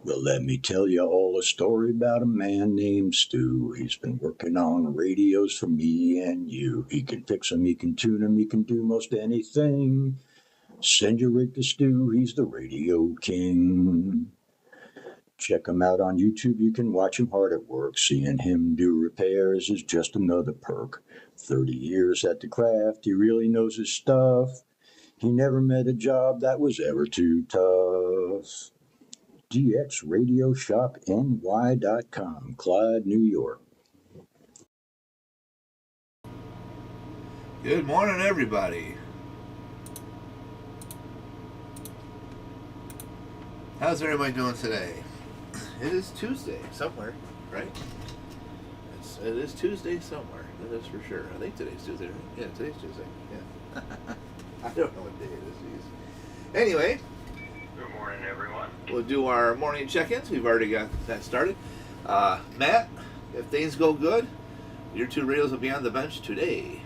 Well, let me tell you all a story about a man named Stu. He's been working on radios for me and you. He can fix 'em, he can tune 'em, he can do most anything. Send your rig to Stu, he's the radio king. Check him out on YouTube, you can watch him hard at work. Seeing him do repairs is just another perk. 30 years at the craft, he really knows his stuff. He never met a job that was ever too tough. DXRadioShopNY.com, Clyde, New York. Good morning, everybody. How's everybody doing today? It is Tuesday somewhere, right? It is Tuesday somewhere. That is for sure. I think today's Tuesday, right? Yeah, today's Tuesday. Yeah. I don't know what day it is. Geez. Anyway. Good morning, everyone. We'll do our morning check-ins. We've already got that started. Matt, if things go good, your two radios will be on the bench today.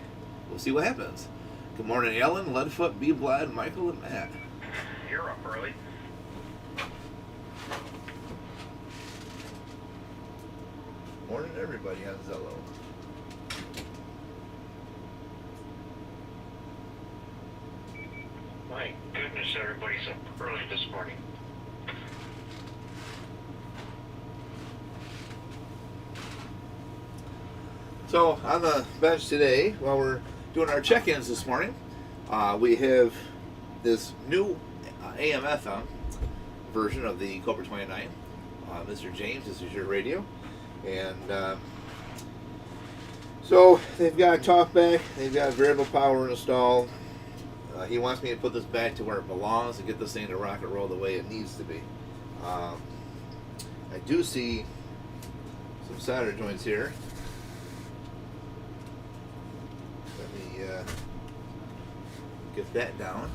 We'll see what happens. Good morning, Ellen, Leadfoot, B. Blad, Michael, and Matt. You're up early. Morning, everybody on Zello. My goodness, everybody's up early this morning. So, on the bench today, while we're doing our check-ins this morning, we have this new AM/FM version of the Cobra 29. Mr. James, this is your radio. And so they've got talkback, they've got variable power installed. He wants me to put this back to where it belongs and get this thing to rock and roll the way it needs to be. I do see some solder joints here. Let me get that down.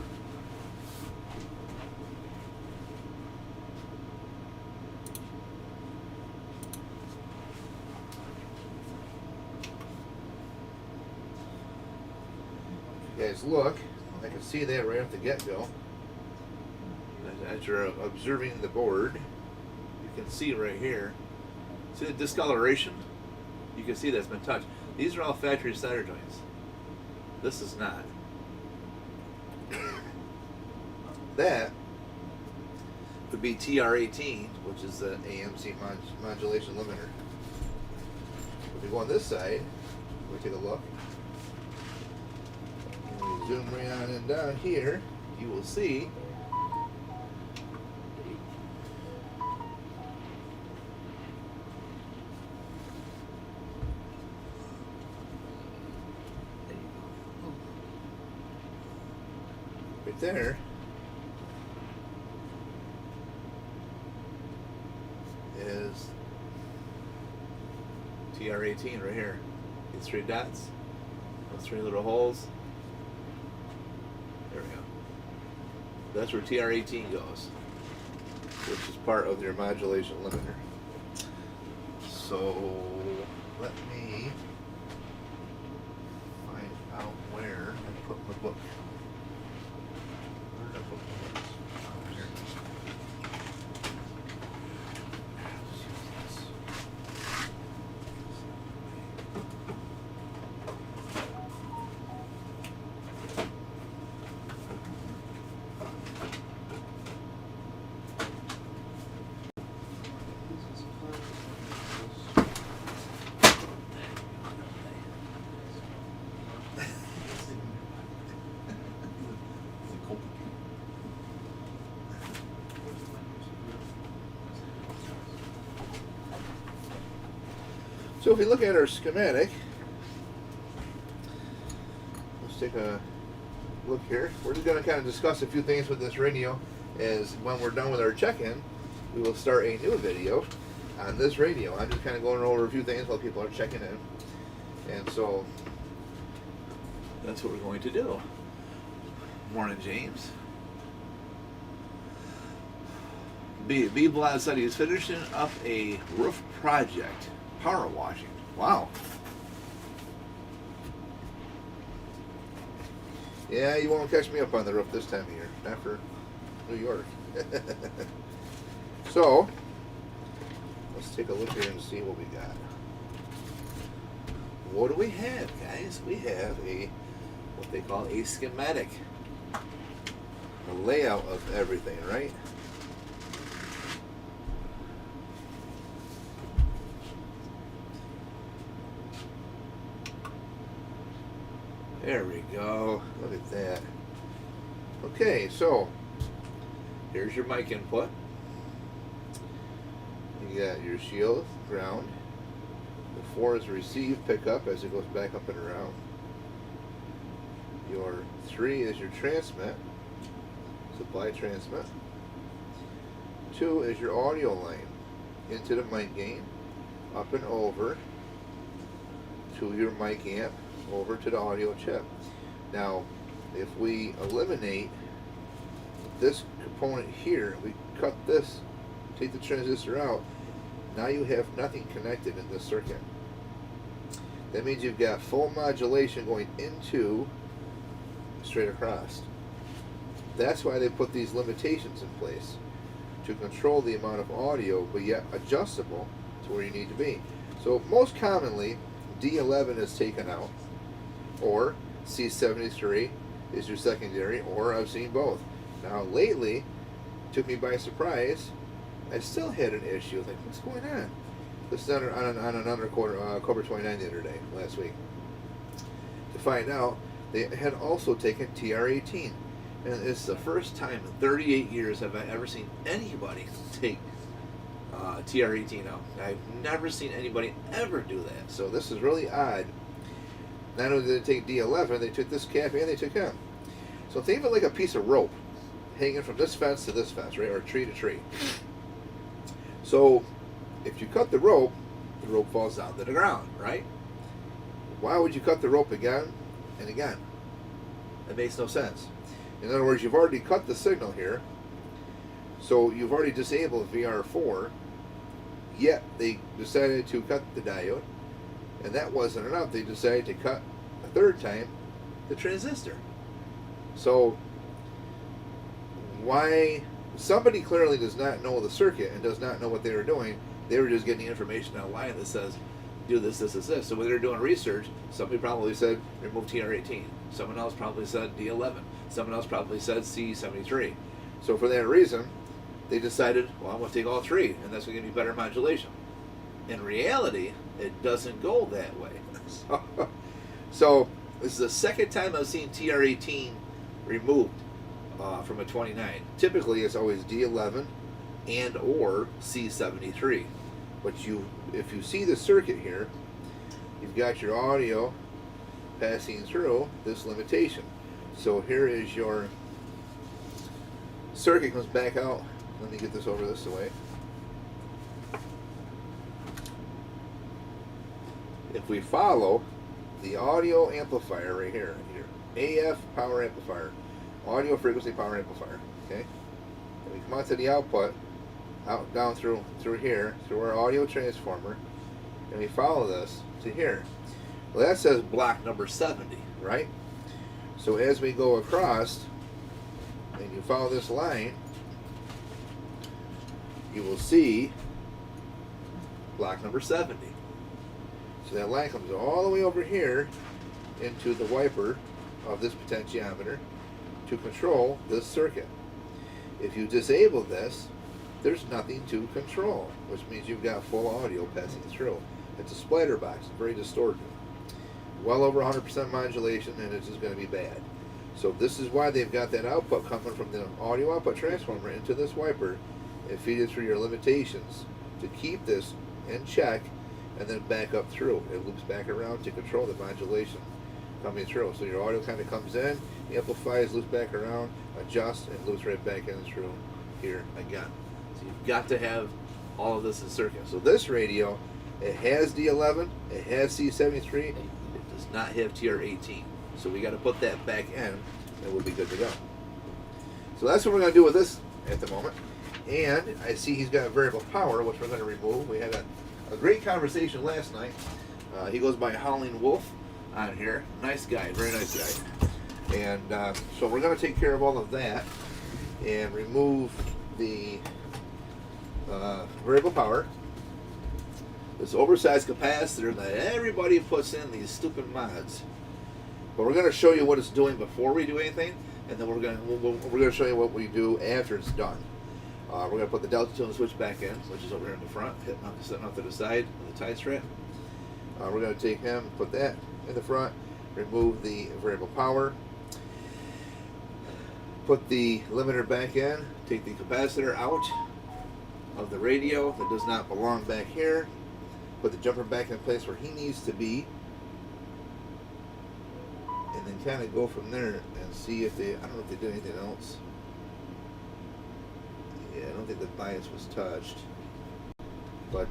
If you guys look, I can see that right off the get-go. As you're observing the board, you can see right here. See the discoloration? You can see that's been touched. These are all factory solder joints. This is not. That would be TR18, which is the AMC modulation limiter. If we go on this side, we take a look. When we zoom right on and down here, you will see right there is TR18 right here. These three dots, those three little holes. There we go. That's where TR18 goes, which is part of your modulation limiter. So let me find out where I put my book. Where did I put my books? Oh, here. Let's use this. So if we look at our schematic, let's take a look here. We're just going to kind of discuss a few things with this radio. As when we're done with our check-in, we will start a new video on this radio. I'm just kind of going over a few things while people are checking in. And so that's what we're going to do. Morning, James. B. Blad said he's finishing up a roof project. Power washing. Wow. Yeah, you won't catch me up on the roof this time of year. Not for New York. So, let's take a look here and see what we got. What do we have, guys? We have what they call a schematic. A layout of everything, right? There we go. Look at that. Okay, so here's your mic input. You got your shield, ground. The 4 is receive, pickup as it goes back up and around. Your 3 is your transmit, supply transmit. 2 is your audio line into the mic gain, up and over to your mic amp, over to the audio chip. Now, if we eliminate this component here, we cut this, take the transistor out, now you have nothing connected in this circuit. That means you've got full modulation going into straight across. That's why they put these limitations in place, to control the amount of audio, but yet adjustable to where you need to be. So most commonly, D11 is taken out, or C73 is your secondary, or I've seen both. Now lately, took me by surprise, I still had an issue. Like, what's going on? This is on another Cobra 29 the other day, last week. To find out, they had also taken TR18. And it's the first time in 38 years have I ever seen anybody take TR18 out. I've never seen anybody ever do that. So this is really odd. Not only did they take D11, they took this cap and they took him. So think of it like a piece of rope hanging from this fence to this fence, right? Or tree to tree. So if you cut the rope falls down to the ground, right? Why would you cut the rope again and again? That makes no sense. In other words, you've already cut the signal here, so you've already disabled VR4, yet they decided to cut the diode, and that wasn't enough. They decided to cut a third time the transistor. So why? Somebody clearly does not know the circuit and does not know what they were doing. They were just getting information online that says, do this, this, this, this. So when they were doing research, somebody probably said, remove TR18. Someone else probably said D11. Someone else probably said C73. So for that reason, they decided, well, I'm going to take all 3, and that's going to give me better modulation. In reality, it doesn't go that way. So this is the second time I've seen TR18 removed from a 29. Typically, it's always D11 and or C73. But if you see the circuit here, you've got your audio passing through this limitation. So here is your circuit, comes back out. Let me get this over this way. If we follow the audio amplifier right here, AF power amplifier, audio frequency power amplifier, okay? And we come out to the output, down through here, through our audio transformer, and we follow this to here. Well, that says block number 70, right? So as we go across, and you follow this line, you will see block number 70. So that line comes all the way over here into the wiper of this potentiometer to control this circuit. If you disable this, there's nothing to control, which means you've got full audio passing through. It's a splitter box, very distorted. Well over 100% modulation, and it's just going to be bad. So this is why they've got that output coming from the audio output transformer into this wiper and feed it through your limitations to keep this in check, and then back up through. It loops back around to control the modulation coming through. So your audio kind of comes in, amplifies, loops back around, adjusts, and loops right back in through here again. So you've got to have all of this in circuit. So this radio, it has D11, it has C73, it does not have TR18. So we got to put that back in, and we'll be good to go. So that's what we're going to do with this at the moment. And I see he's got variable power, which we're going to remove. We had a great conversation last night. He goes by Howling Wolf on here. Nice guy, very nice guy. And so we're going to take care of all of that and remove the variable power. this oversized capacitor that everybody puts in these stupid mods. But we're going to show you what it's doing before we do anything, and then we're going to show you what we do after it's done. We're going to put the delta tune switch back in, which is over here in the front, sitting off to the side of the tie strap. We're going to take him, put that in the front, remove the variable power, put the limiter back in, take the capacitor out of the radio that does not belong back here, put the jumper back in place where he needs to be, and then kind of go from there and see if they, I don't know if they did anything else. Yeah, I don't think the bias was touched. But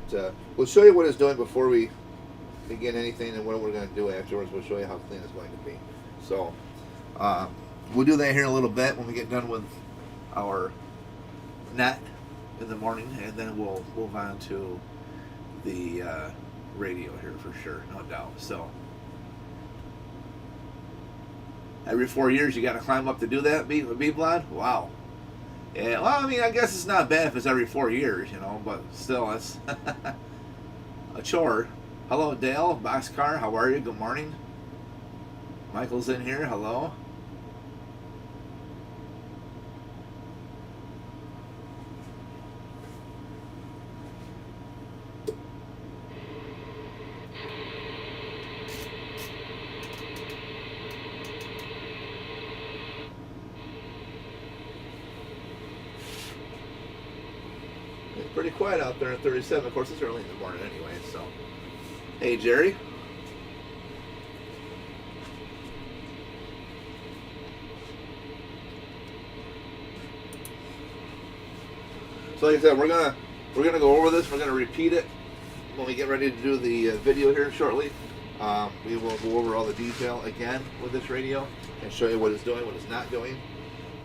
we'll show you what it's doing before we begin anything, and what we're going to do afterwards. We'll show you how clean it's going to be. So we'll do that here in a little bit when we get done with our net in the morning, and then we'll move on to the radio here for sure, no doubt. So every 4 years you got to climb up to do that, B-Blood? Wow. Yeah, well, I mean, I guess it's not bad if it's every 4 years, you know, but still, it's a chore. Hello, Dale, Boxcar, how are you? Good morning. Michael's in here, hello. Pretty quiet out there at 37. Of course, it's early in the morning anyway, so. Hey, Jerry. So like I said, we're gonna go over this. We're gonna repeat it when we get ready to do the video here shortly. We will go over all the detail again with this radio and show you what it's doing, what it's not doing,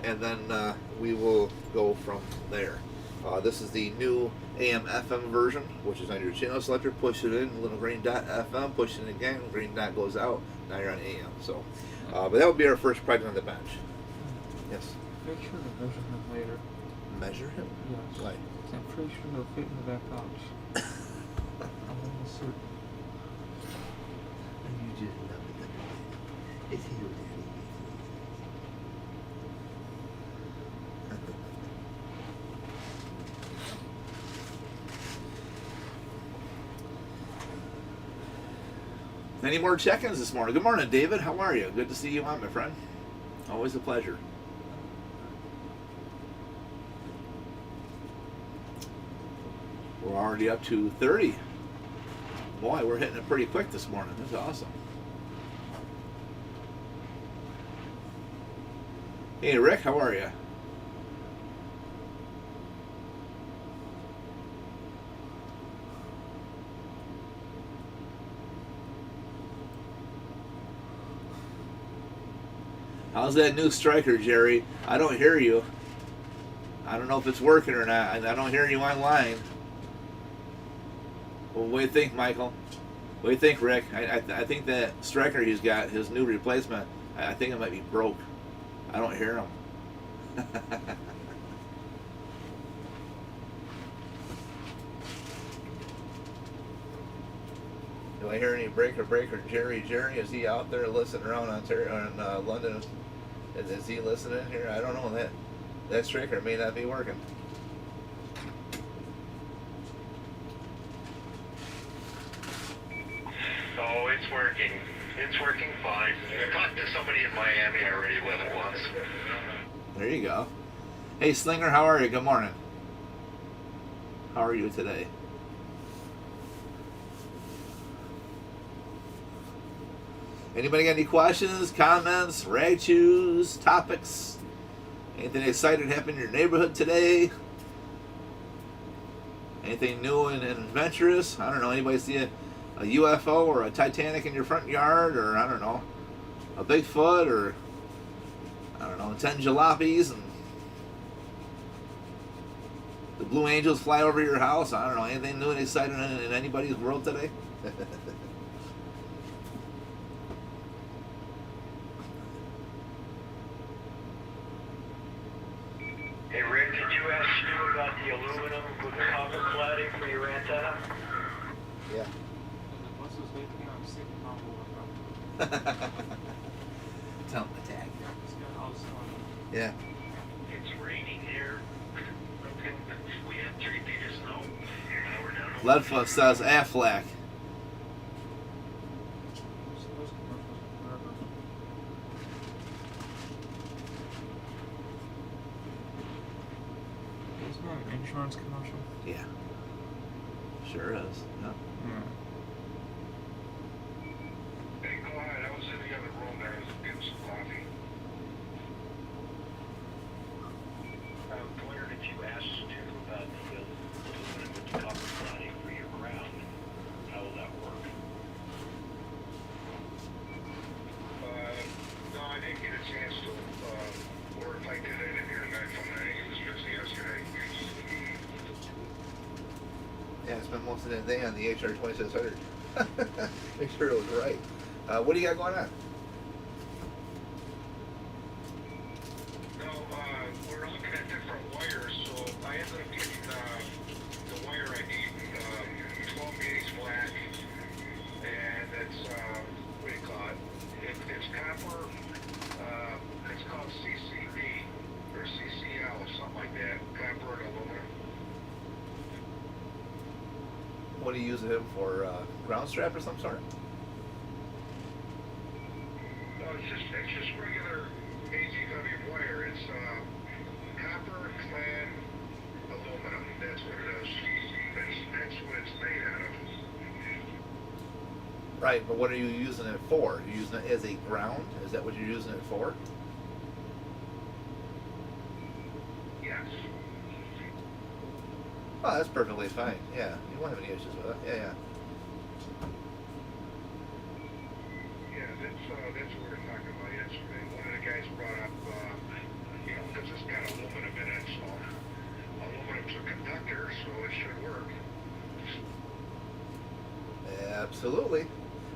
and then we will go from there. This is the new AM/FM version, which is on your channel selector. Push it in, little green dot FM. Push it in again, green dot goes out. Now you're on AM. So, but that would be our first project on the bench. Yes. Make sure to measure him later. Measure him? Yes. Why? I'm pretty sure they'll fit in the back pouch. I'm almost certain. You just love it. It's here, Daddy. Any more check-ins this morning? Good morning, David. How are you? Good to see you on, my friend. Always a pleasure. We're already up to 30. Boy, we're hitting it pretty quick this morning. That's awesome. Hey, Rick. How are you? How's that new striker, Jerry? I don't hear you. I don't know if it's working or not. I don't hear you online. Well, what do you think, Michael? What do you think, Rick? I think that striker he's got, his new replacement, I think it might be broke. I don't hear him. Do I hear any breaker, Jerry? Is he out there listening around Ontario, in London? Is he listening here? I don't know. That striker may not be working. Oh, it's working. It's working fine. I talked to somebody in Miami already with it once. There you go. Hey, Slinger, how are you? Good morning. How are you today? Anybody got any questions, comments, rag chews, topics? Anything exciting happened in your neighborhood today? Anything new and adventurous? I don't know. Anybody see a UFO or a Titanic in your front yard? Or, I don't know, a Bigfoot? Or, I don't know, 10 jalopies and the Blue Angels fly over your house? I don't know. Anything new and exciting in anybody's world today? Hey, Rick, did you ask Stu about the aluminum with the copper cladding for your antenna? Yeah. And the buses, they think I'm sick and not work. Tell them to tag. It's got all this on it. Yeah. It's raining here. We had 3 feet of snow. Now we're down to Leadfoot says Aflac. So those commercials are forever. Isn't that an insurance commercial? Yeah. Sure is. Yeah. Yeah. Hey, go ahead. I was in the other room there. I was getting some coffee. I was wondering if you asked Stu about the aluminum with the copper plating for your ground. How will that work? No, I didn't get a chance to. Or if I did, I didn't hear back from him. I think he was busy yesterday. Yeah, I spent most of the day on the HR 2600. Make sure it was right. What do you got going on? No, we're looking at different wires, so I ended up getting the wire I need, 12 gauge black, and it's, what do you call it? It's copper, it's called CCD, or CCL, or something like that, copper and aluminum. What do you use it for? Ground strap or some sort? No, it's just regular AGW wire. It's copper clad aluminum. That's what it is. That's what it's made out of. Right, but what are you using it for? You're using it as a ground? Is that what you're using it for? Yes. Oh, that's perfectly fine. Yeah, you won't have any issues with it. Yeah, yeah. Yeah, that's what we were talking about yesterday. One of the guys brought up, because it's got aluminum in it, so aluminum's a conductor, so it should work. Absolutely.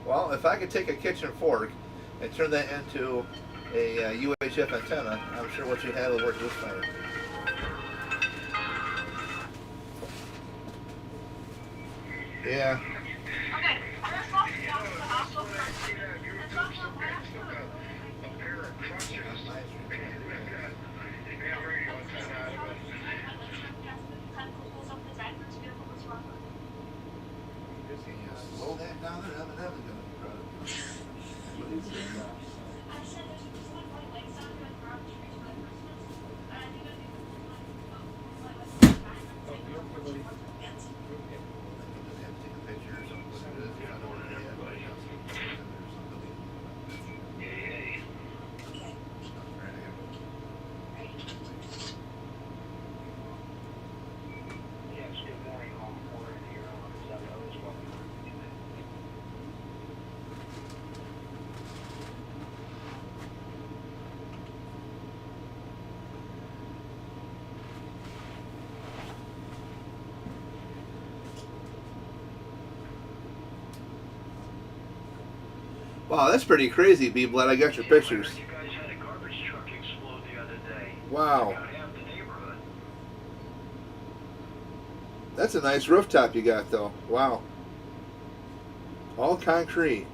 Well, if I could take a kitchen fork and turn that into a UHF antenna, I'm sure what you had will work just fine. Yeah. Okay, let's walk down to the hospital first. Let's walk down right after the A pair of crutches. Can you slow that down there? I'm never gonna I said there's one white lights out here at the garage trees for Christmas. And I think it'd be Yes, good morning, all. We're here on ZELLO as well. Wow, that's pretty crazy, B-Blood. I got your pictures. You guys had a garbage truck explode the other day. Wow. Got half the neighborhood. That's a nice rooftop you got, though. Wow. All concrete.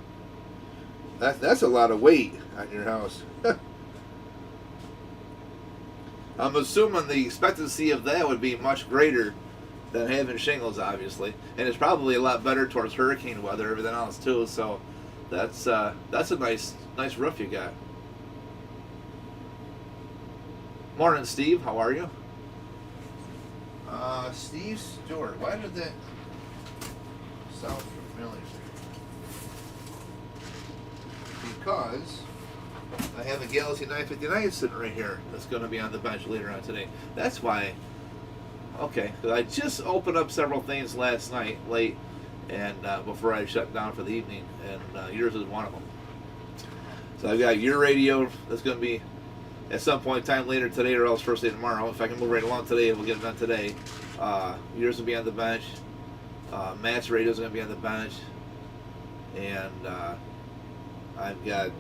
That's a lot of weight on your house. I'm assuming the expectancy of that would be much greater than having shingles, obviously, and it's probably a lot better towards hurricane weather, everything else too. So that's a nice roof you got. Morning, Steve. How are you? Steve Stewart. Why did that sound familiar? Because I have a Galaxy 959 sitting right here that's going to be on the bench later on today. That's why. Okay, 'cause I just opened up several things last night late, and before I shut down for the evening, and yours is one of them. So I've got your radio that's going to be at some point in time later today, or else first thing tomorrow. If I can move right along today, we'll get it done today. Yours will be on the bench. Matt's radio is going to be on the bench, and I've got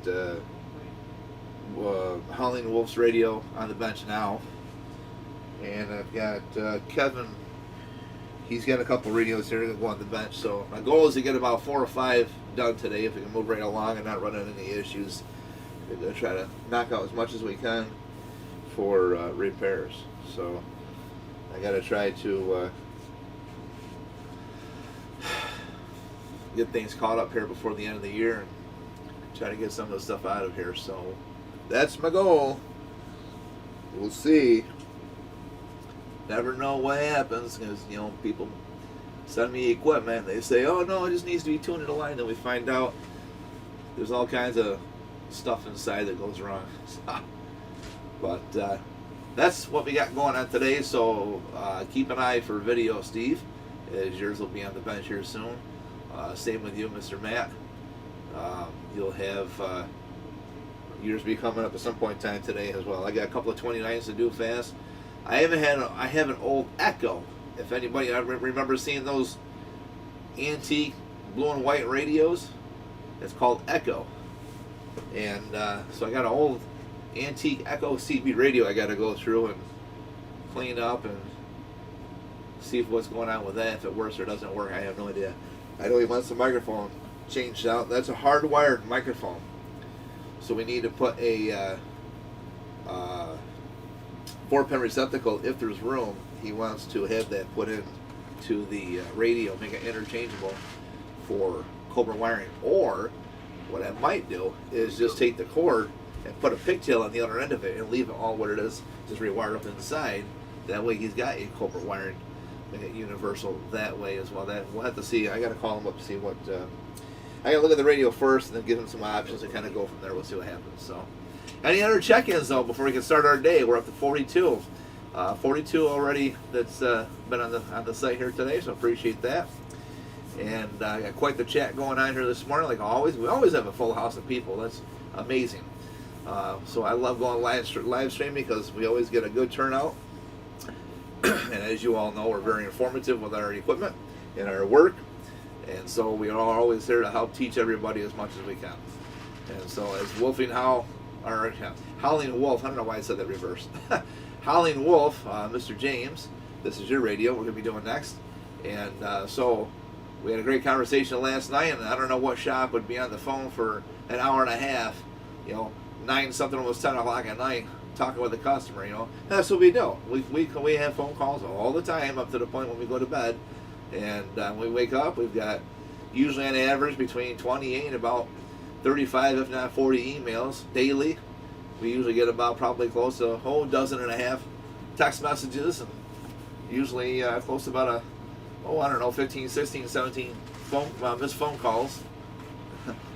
Howling Wolf's radio on the bench now, and I've got Kevin he's got a couple radios here that go on the bench. So my goal is to get about 4 or 5 done today. If we can move right along and not run into any issues, we're going to try to knock out as much as we can for repairs. So I got to try to get things caught up here before the end of the year and try to get some of the stuff out of here. So that's my goal. We'll see. Never know what happens, because people send me equipment. They say, "Oh no, it just needs to be tuned to the line." Then we find out there's all kinds of stuff inside that goes wrong. But that's what we got going on today. So keep an eye for video, Steve, as yours will be on the bench here soon. Same with you, Mr. Matt. You'll have yours be coming up at some point in time today as well. I got a couple of 29s to do fast. I have an old Echo. If anybody remember seeing those antique blue and white radios, it's called Echo. And so I got an old antique Echo CB radio I got to go through and clean up and see what's going on with that, if it works or doesn't work. I have no idea. I know he wants the microphone changed out. That's a hardwired microphone. So we need to put a 4-pin receptacle if there's room. He wants to have that put in to the radio, make it interchangeable for Cobra wiring. Or what I might do is just take the cord and put a pigtail on the other end of it and leave it all what it is, just rewire up inside. That way he's got a Cobra wiring, make it universal that way as well. That we'll have to see. I got to call him up to see what. I got to look at the radio first and then give him some options and kind of go from there. We'll see what happens. So, any other check-ins though before we can start our day? We're up to 42. 42 already that's been on the site here today, so appreciate that. And I got quite the chat going on here this morning, like always. We always have a full house of people. That's amazing. So I love going live streaming because we always get a good turnout. And as you all know, we're very informative with our equipment and our work. And so we are always here to help teach everybody as much as we can. And so as Howling Wolf, I don't know why I said that reversed. Howling Wolf, Mr. James, this is your radio we're going to be doing next. And so we had a great conversation last night, and I don't know what shop would be on the phone for an hour and a half, 9 something, almost 10 o'clock at night, talking with the customer, That's what we do. We have phone calls all the time up to the point when we go to bed. And when we wake up, we've got usually on average between 28 and about 35, if not 40 emails daily. We usually get about probably close to a dozen and a half text messages, and usually close to about 15, 16, 17 missed phone calls.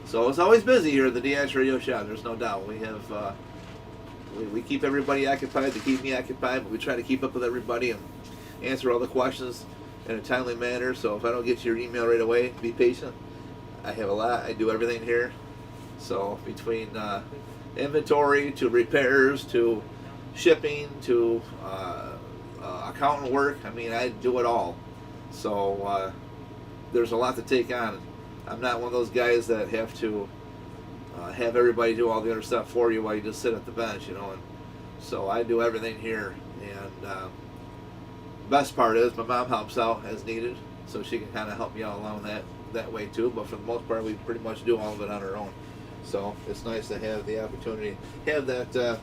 So it's always busy here at the DH Radio Shop, there's no doubt. We have we keep everybody occupied to keep me occupied, but we try to keep up with everybody and answer all the questions in a timely manner. So if I don't get to your email right away, be patient. I have a lot. I do everything here. So between inventory to repairs to shipping to accountant work, I do it all. So there's a lot to take on. I'm not one of those guys that have to have everybody do all the other stuff for you while you just sit at the bench, And so I do everything here. And best part is my mom helps out as needed, so she can kind of help me out along that way too. But for the most part, we pretty much do all of it on our own. So it's nice to have the opportunity, have that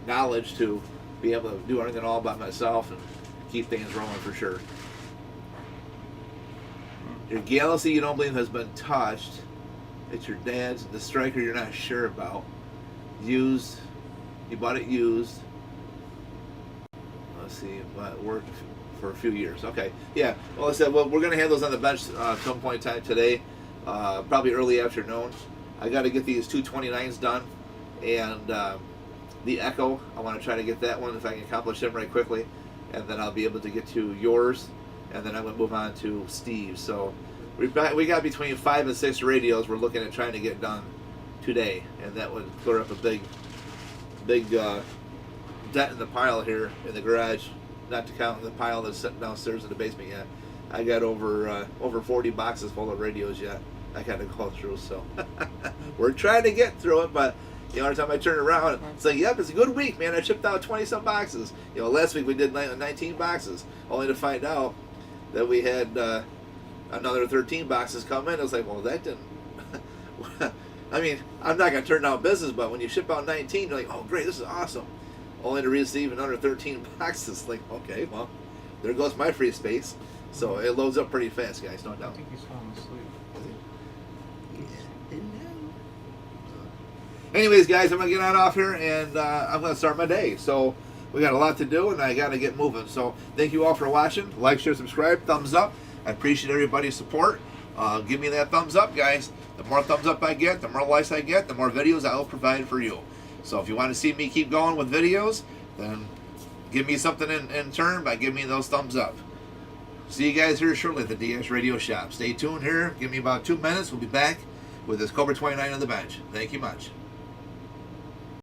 knowledge to be able to do everything all by myself and keep things rolling for sure. Your Galaxy you don't believe has been touched. It's your dad's. The Striker you're not sure about. Used. You bought it used. Let's see, but it worked for a few years. Okay, yeah. Well, I said, we're going to have those on the bench at some point in time today, probably early afternoon. I got to get these 229s done, and the Echo, I want to try to get that one if I can accomplish them right quickly, and then I'll be able to get to yours, and then I'm going to move on to Steve's. So we got between 5 and 6 radios we're looking at trying to get done today, and that would clear up a big dent in the pile here in the garage, not to count the pile that's sitting downstairs in the basement yet. I got over 40 boxes full of radios yet I got to go through, so we're trying to get through it, but every time I turn around, it's like, yep, it's a good week, man. I shipped out 20 some boxes. Last week we did 19 boxes, only to find out that we had another 13 boxes come in. I was like, well, that didn't. I mean, I'm not going to turn down business, but when you ship out 19, you're like, oh, great, this is awesome. Only to receive another 13 boxes. Like, okay, well, there goes my free space. So it loads up pretty fast, guys, no I doubt. think he's falling asleep. Anyways, guys, I'm going to get on off here, and I'm going to start my day. So we got a lot to do, and I got to get moving. So thank you all for watching. Like, share, subscribe, thumbs up. I appreciate everybody's support. Give me that thumbs up, guys. The more thumbs up I get, the more likes I get, the more videos I will provide for you. So if you want to see me keep going with videos, then give me something in turn by giving me those thumbs up. See you guys here shortly at the DS Radio Shop. Stay tuned here. Give me about 2 minutes. We'll be back with this Cobra 29 on the bench. Thank you much.